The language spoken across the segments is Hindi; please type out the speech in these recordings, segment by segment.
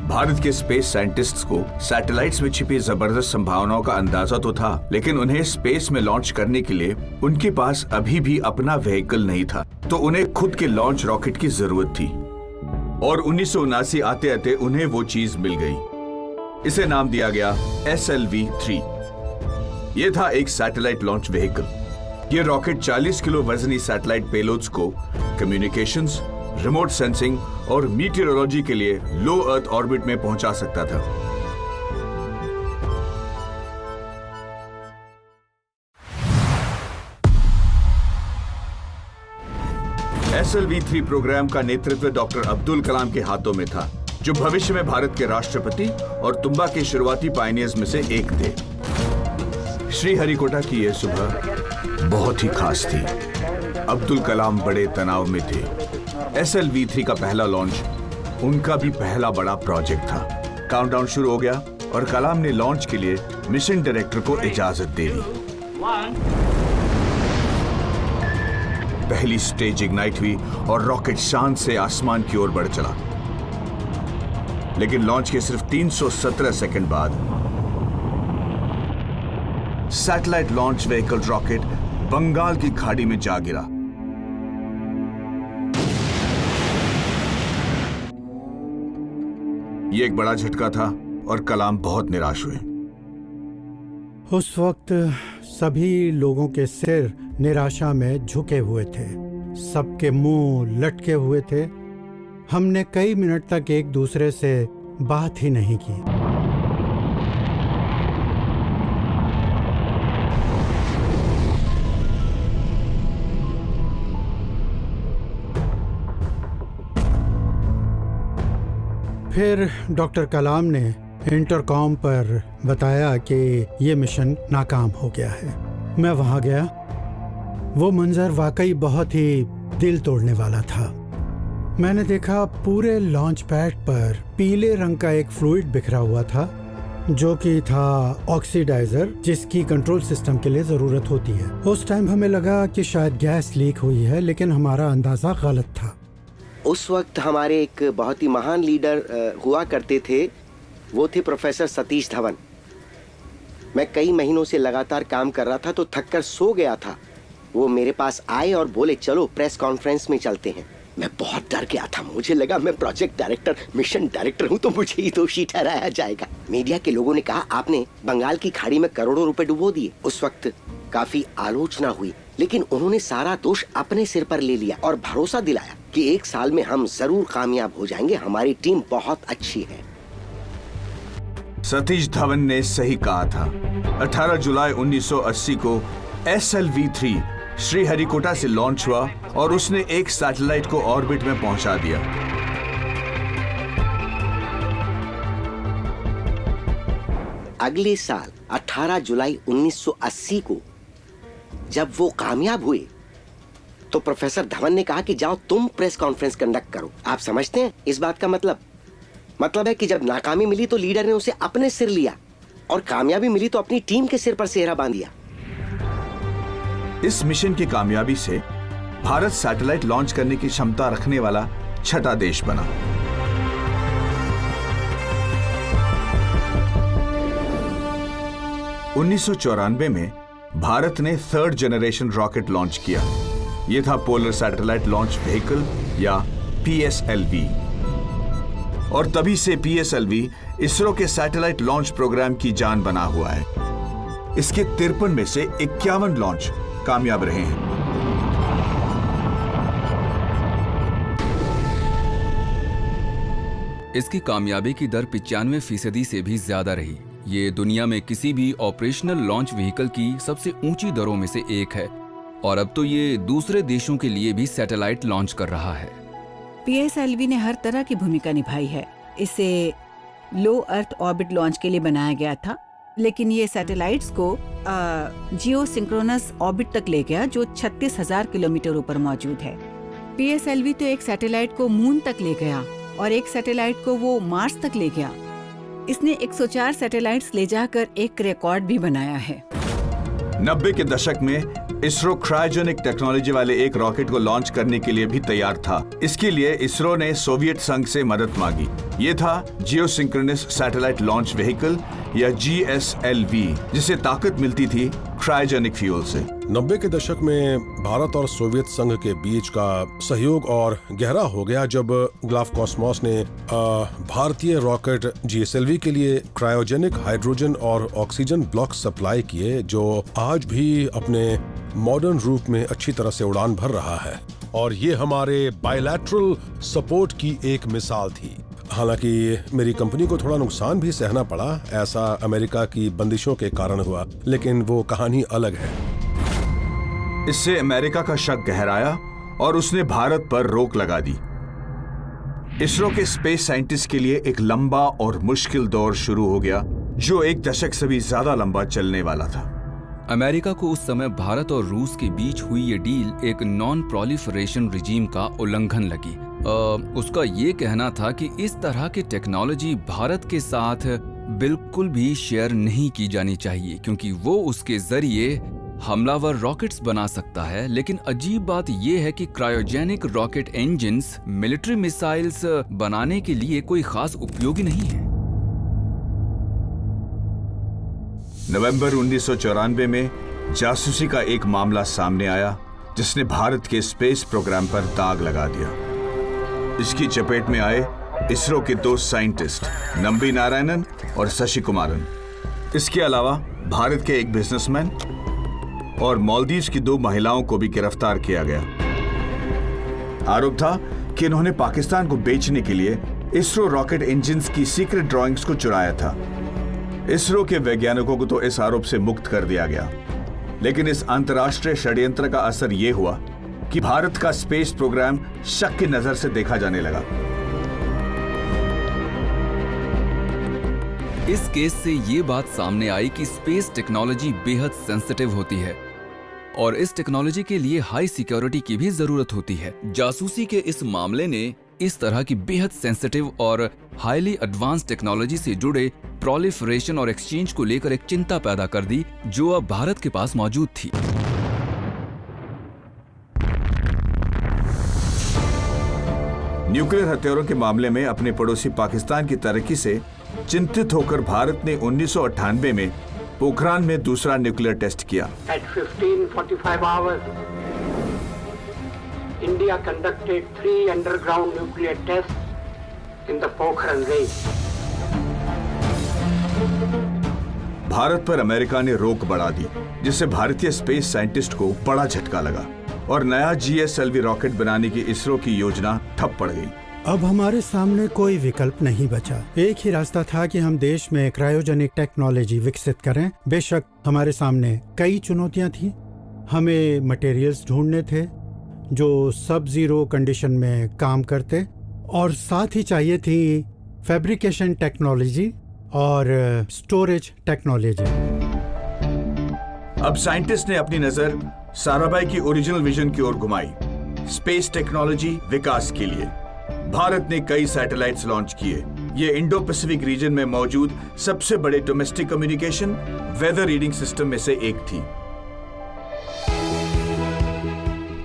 भारत के स्पेस साइंटिस्ट्स को सैटेलाइट्स में छिपी जबरदस्त संभावनाओं का अंदाजा तो था, लेकिन उन्हें स्पेस में लॉन्च करने के लिए उनके पास अभी भी अपना व्हीकल नहीं था, तो उन्हें खुद के लॉन्च रॉकेट की जरूरत थी। और 1979 आते आते उन्हें वो चीज मिल गई। इसे नाम दिया गया SLV-3। ये था एक सैटेलाइट लॉन्च व्हीकल। ये रॉकेट 40 किलो वजनी सैटेलाइट पेलोड्स को कम्युनिकेशंस, रिमोट सेंसिंग और मीटियोरोलॉजी के लिए लो अर्थ ऑर्बिट में पहुंचा सकता था। SLV-3 प्रोग्राम का नेतृत्व डॉक्टर अब्दुल कलाम के हाथों में था, जो भविष्य में भारत के राष्ट्रपति और तुम्बा के शुरुआती पायनियर्स में से एक थे। श्रीहरिकोटा की यह सुबह बहुत ही खास थी। अब्दुल कलाम बड़े तनाव में थे। SLV-3 का पहला लॉन्च उनका भी पहला बड़ा प्रोजेक्ट था। काउंटडाउन शुरू हो गया और कलाम ने लॉन्च के लिए मिशन डायरेक्टर को इजाजत दे दी। पहली स्टेज इग्नाइट हुई और रॉकेट शान से आसमान की ओर बढ़ चला। लेकिन लॉन्च के सिर्फ 317 सेकंड बाद satellite launch vehicle rocket Bengal की खाड़ी में जा गिरा। यह एक बड़ा झटका था और कलाम बहुत निराश हुए। उस वक्त सभी लोगों के सिर निराशा में झुके हुए थे, सबके मुंह लटके हुए थे। हमने कई मिनट तक एक दूसरे से बात ही नहीं की। फिर डॉक्टर कलाम ने इंटरकॉम पर बताया कि ये मिशन नाकाम हो गया है। मैं वहां गया। वो मंजर वाकई बहुत ही दिल तोड़ने वाला था। मैंने देखा पूरे लॉन्च पैड पर पीले रंग का एक फ्लूइड बिखरा हुआ था, जो कि था ऑक्सीडाइजर, जिसकी कंट्रोल सिस्टम के लिए ज़रूरत होती है। उस टाइम हमें लगा कि शायद गैस लीक हुई है, लेकिन हमारा अंदाज़ा गलत था। उस वक्त हमारे एक बहुत ही महान लीडर हुआ करते थे, वो थे प्रोफेसर सतीश धवन। मैं कई महीनों से लगातार काम कर रहा था तो थककर सो गया था। वो मेरे पास आए और बोले चलो प्रेस कॉन्फ्रेंस में चलते हैं। मैं बहुत डर गया था। मुझे लगा मैं प्रोजेक्ट डायरेक्टर, मिशन डायरेक्टर हूँ तो मुझे ही दोषी ठहराया जाएगा। मीडिया के लोगों ने कहा आपने बंगाल की खाड़ी में करोड़ों रुपए डुबो दिए। उस वक्त काफी आलोचना हुई, लेकिन उन्होंने सारा दोष अपने सिर पर ले लिया और भरोसा दिलाया कि 1 साल में हम जरूर कामयाब हो जाएंगे। हमारी टीम बहुत अच्छी है। सतीश धवन ने सही कहा था। 18 जुलाई 1980 को SLV-3 श्रीहरिकोटा से लॉन्च हुआ और उसने एक सैटेलाइट को ऑर्बिट में पहुंचा दिया। अगले साल 18 जुलाई 1980 को जब वो कामयाब हुए तो प्रोफेसर धवन ने कहा कि जाओ तुम प्रेस कॉन्फ्रेंस कंडक्ट करो। आप समझते हैं इस बात का मतलब है कि जब नाकामी मिली तो लीडर ने उसे अपने सिर लिया और कामयाबी मिली तो अपनी टीम के सिर पर सेहरा बांध दिया। इस मिशन की कामयाबी से भारत सैटेलाइट लॉन्च करने की क्षमता रखने वाला छठा देश बना। उन्नीस में भारत ने 3rd जनरेशन रॉकेट लॉन्च किया। यह था पोलर सैटेलाइट लॉन्च व्हीकल या PSLV। और तभी से PSLV इसरो के सैटेलाइट लॉन्च प्रोग्राम की जान बना हुआ है। इसके 53 में से 51 लॉन्च कामयाब रहे हैं। इसकी कामयाबी की दर 95% से भी ज्यादा रही। ये दुनिया में किसी भी ऑपरेशनल लॉन्च व्हीकल की सबसे ऊंची दरों में से एक है और अब तो ये दूसरे देशों के लिए भी सैटेलाइट लॉन्च कर रहा है। PSLV ने हर तरह की भूमिका निभाई है। इसे लो अर्थ ऑर्बिट लॉन्च के लिए बनाया गया था, लेकिन ये सैटेलाइट्स को जियो सिंक्रोनस ऑर्बिट तक ले गया, जो 36,000 किलोमीटर ऊपर मौजूद है। PSLV तो एक सैटेलाइट को मून तक ले गया और एक सैटेलाइट को वो मार्स तक ले गया। इसने 104 सैटेलाइट्स ले जाकर एक रिकॉर्ड भी बनाया है। 90 के दशक में इसरो क्रायोजेनिक टेक्नोलॉजी वाले एक रॉकेट को लॉन्च करने के लिए भी तैयार था। इसके लिए इसरो ने सोवियत संघ से मदद मांगी। ये था जियोसिंक्रोनस सैटेलाइट लॉन्च व्हीकल या GSLV, जिसे ताकत मिलती थी क्रायोजेनिक फ्यूल से। 90 के दशक में भारत और सोवियत संघ के बीच का सहयोग और गहरा हो गया जब ग्लाफकॉस्मोस ने भारतीय रॉकेट GSLV के लिए क्रायोजेनिक हाइड्रोजन और ऑक्सीजन ब्लॉक सप्लाई किए, जो आज भी अपने मॉडर्न रूप में अच्छी तरह से उड़ान भर रहा है। और ये हमारे बायलैटरल सपोर्ट की एक मिसाल थी। हालांकि मेरी कंपनी को थोड़ा नुकसान भी सहना पड़ा, ऐसा अमेरिका की बंदिशों के कारण हुआ, लेकिन वो कहानी अलग है। इससे अमेरिका का शक गहराया और उसने भारत पर रोक लगा दी। इसरो के स्पेस साइंटिस्ट के लिए एक लंबा और मुश्किल दौर शुरू हो गया, जो 1 दशक से भी ज्यादा लंबा चलने वाला था। अमेरिका को उस समय भारत और रूस के बीच हुई ये डील एक नॉन प्रोलिफरेशन रिजीम का उल्लंघन लगी। उसका ये कहना था कि इस तरह की टेक्नोलॉजी भारत के साथ बिल्कुल भी शेयर नहीं की जानी चाहिए, क्योंकि वो उसके जरिए हमलावर रॉकेट्स बना सकता है। लेकिन अजीब बात यह है कि cryogenic rocket engines military missiles बनाने के लिए कोई खास उपयोगी नहीं है। नवंबर 1994 में जासूसी का एक मामला सामने आया, जिसने भारत के स्पेस प्रोग्राम पर दाग लगा दिया। इसकी चपेट में आए इसरो के 2 साइंटिस्ट नंबी नारायणन और शशि कुमारन। इसके अलावा भारत के एक बिजनेसमैन और मालदीव्स की 2 महिलाओं को भी गिरफ्तार किया गया। आरोप था कि इन्होंने पाकिस्तान को बेचने के लिए इसरो रॉकेट इंजिन्स की सीक्रेट ड्राइंग्स को चुराया था। इसरो के वैज्ञानिकों को तो इस आरोप से मुक्त कर दिया गया, लेकिन इस अंतर्राष्ट्रीय षड्यंत्र का असर यह हुआ कि भारत का स्पेस प्रोग्राम शक की नजर से देखा जाने लगा। इस केस से ये बात सामने आई कि स्पेस टेक्नोलॉजी बेहद सेंसिटिव होती है और इस टेक्नोलॉजी के लिए हाई सिक्योरिटी की भी जरूरत होती है। जासूसी के इस मामले ने इस तरह की बेहद सेंसिटिव और हाईली एडवांस टेक्नोलॉजी से जुड़े प्रोलिफरेशन और एक्सचेंज को लेकर एक चिंता पैदा कर दी, जो अब भारत के पास मौजूद थी। न्यूक्लियर हथियारों के मामले में अपने पड़ोसी पाकिस्तान की तरक्की से चिंतित होकर भारत ने 1998 में पोखरान में दूसरा न्यूक्लियर टेस्ट किया। At 15:45 hours, India conducted 3 underground nuclear tests in the Pokhran range. Bharat पर अमेरिका ने रोक बढ़ा दी, जिससे भारतीय स्पेस साइंटिस्ट को बड़ा झटका लगा और नया GSLV रॉकेट बनाने की इसरो की योजना ठप पड़ गई। अब हमारे सामने कोई विकल्प नहीं बचा। एक ही रास्ता था कि हम देश में क्रायोजेनिक टेक्नोलॉजी विकसित करें। बेशक हमारे सामने कई चुनौतियां थी। हमें मटेरियल्स ढूंढने थे जो सब जीरो कंडीशन में काम करते, और साथ ही चाहिए थी फैब्रिकेशन टेक्नोलॉजी और स्टोरेज टेक्नोलॉजी। अब साइंटिस्ट ने अपनी नजर साराभाई की ओरिजिनल विजन की ओर घुमाई। स्पेस टेक्नोलॉजी विकास के लिए भारत ने कई सैटेलाइट्स लॉन्च किए। ये इंडो पैसिफिक रीजन में मौजूद सबसे बड़े domestic communication weather reading system में से एक थी।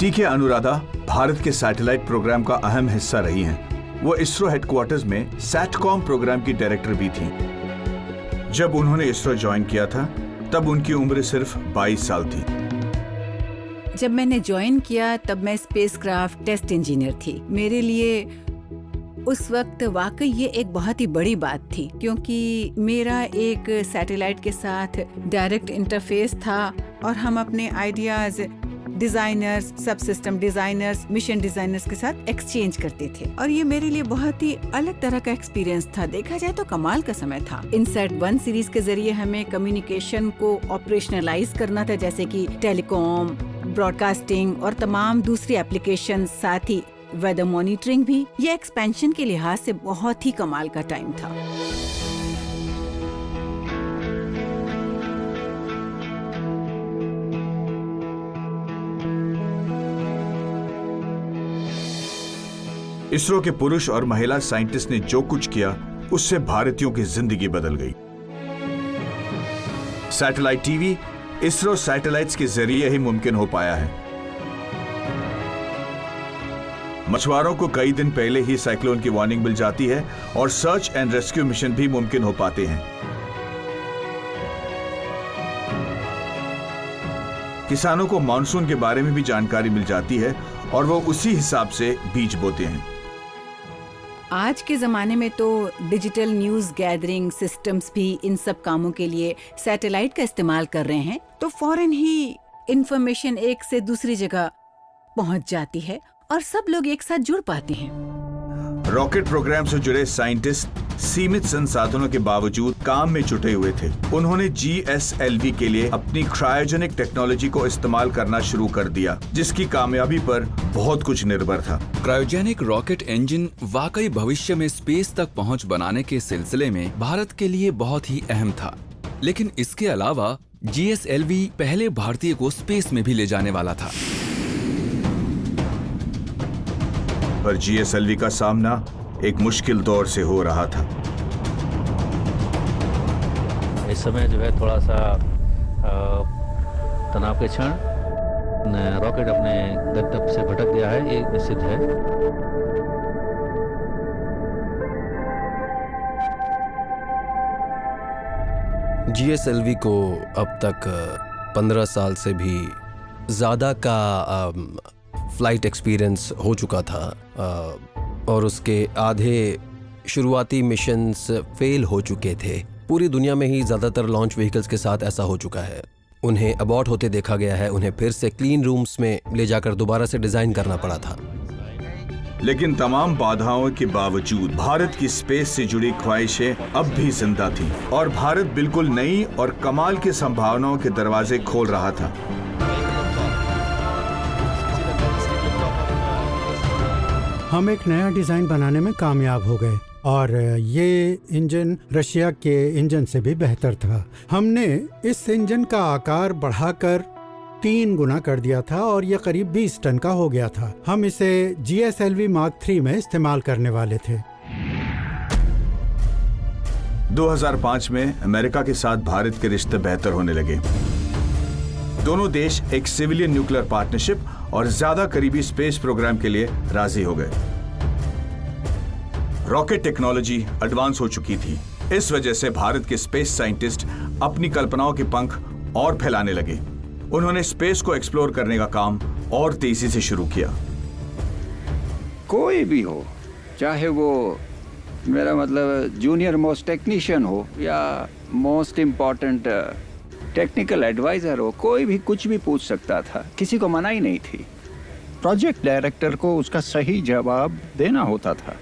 टीके अनुराधा भारत के सैटेलाइट प्रोग्राम का अहम हिस्सा रही हैं। वो इसरो हेडक्वार्टर्स में सैटकॉम प्रोग्राम की डायरेक्टर भी थी। जब उन्होंने इसरो ज्वाइन किया था, तब उनकी उम्र सिर्फ 22 साल थी। जब मैंने ज्वाइन किया तब मैं स्पेसक्राफ्ट टेस्ट इंजीनियर थी। मेरे लिए उस वक्त वाकई ये एक बहुत ही बड़ी बात थी, क्योंकि मेरा एक सैटेलाइट के साथ डायरेक्ट इंटरफेस था और हम अपने आइडियाज डिजाइनर्स, सब सिस्टम डिजाइनर्स, मिशन डिजाइनर्स के साथ एक्सचेंज करते थे। और ये मेरे लिए बहुत ही अलग तरह का एक्सपीरियंस था। देखा जाए तो कमाल का समय था। इनसैट 1 सीरीज के जरिए हमें कम्युनिकेशन को ऑपरेशनलाइज करना था, जैसे कि टेलीकॉम, ब्रॉडकास्टिंग और तमाम दूसरी एप्लीकेशन, साथ ही वेदर मॉनिटरिंग भी। ये एक्सपेंशन के लिहाज से बहुत ही कमाल का टाइम था। इसरो के पुरुष और महिला साइंटिस्ट ने जो कुछ किया, उससे भारतीयों की जिंदगी बदल गई। सैटेलाइट टीवी इसरो सैटेलाइट्स के जरिए ही मुमकिन हो पाया है। मछुआरों को कई दिन पहले ही साइक्लोन की वार्निंग मिल जाती है और सर्च एंड रेस्क्यू मिशन भी मुमकिन हो पाते हैं। किसानों को मानसून के बारे में भी जानकारी मिल जाती है और वो उसी हिसाब से बीज बोते हैं। आज के जमाने में तो डिजिटल न्यूज गैदरिंग सिस्टम्स भी इन सब कामों के लिए सैटेलाइट का इस्तेमाल कर रहे हैं, तो फौरन ही इंफॉर्मेशन एक से दूसरी जगह पहुंच जाती है और सब लोग एक साथ जुड़ पाते हैं। रॉकेट प्रोग्राम से जुड़े साइंटिस्ट सीमित संसाधनों के बावजूद काम में जुटे हुए थे। उन्होंने GSLV के लिए अपनी क्रायोजेनिक टेक्नोलॉजी को इस्तेमाल करना शुरू कर दिया, जिसकी कामयाबी पर बहुत कुछ निर्भर था। क्रायोजेनिक रॉकेट इंजन वाकई भविष्य में स्पेस तक पहुंच बनाने के सिलसिले में भारत के लिए बहुत ही अहम था। लेकिन इसके अलावा GSLV पहले भारतीय को स्पेस में भी ले जाने वाला था। पर GSLV का सामना एक मुश्किल दौर से हो रहा था। इस समय जो है थोड़ा सा तनाव के क्षण, रॉकेट अपने गंतव्य से भटक गया है, ये निश्चित है। GSLV को अब तक 15 साल से भी ज़्यादा का फ्लाइट एक्सपीरियंस हो चुका था और उसके आधे शुरुआती मिशंस फेल हो चुके थे। पूरी दुनिया में ही ज़्यादातर लॉन्च व्हीकल्स के साथ ऐसा हो चुका है। उन्हें अबॉर्ट होते देखा गया है, उन्हें फिर से क्लीन रूम्स में ले जाकर दोबारा से डिज़ाइन करना पड़ा था। लेकिन तमाम बाधाओं के बावजूद भारत की स्पेस से जुड़ी ख्वाहिशें अब भी जिंदा थीं और भारत बिल्कुल नई और कमाल की संभावनाओं के दरवाजे खोल रहा था। हम एक नया डिज़ाइन बनाने में कामयाब हो गए और ये इंजन रशिया के इंजन से भी बेहतर था। हमने इस इंजन का आकार बढ़ाकर 3 गुना कर दिया था और ये करीब 20 टन का हो गया था। हम इसे GSLV Mark III में इस्तेमाल करने वाले थे। 2005 में अमेरिका के साथ भारत के रिश्ते बेहतर होने लगे। दोनों देश एक सिविलियन न्यूक्लियर पार्टनरशिप और ज्यादा करीबी स्पेस प्रोग्राम के लिए राजी हो गए। रॉकेट टेक्नोलॉजी एडवांस हो चुकी थी। इस वजह से भारत के स्पेस साइंटिस्ट अपनी कल्पनाओं के पंख और फैलाने लगे। उन्होंने स्पेस को एक्सप्लोर करने का काम और तेजी से शुरू किया। कोई भी हो, चाहे वो मेरा मतलब जूनियर मोस्ट टेक्नीशियन हो या मोस्ट इम्पोर्टेंट टेक्निकल एडवाइजर हो, कोई भी कुछ भी पूछ सकता था, किसी को मनाही नहीं थी। प्रोजेक्ट डायरेक्टर को उसका सही जवाब देना होता था।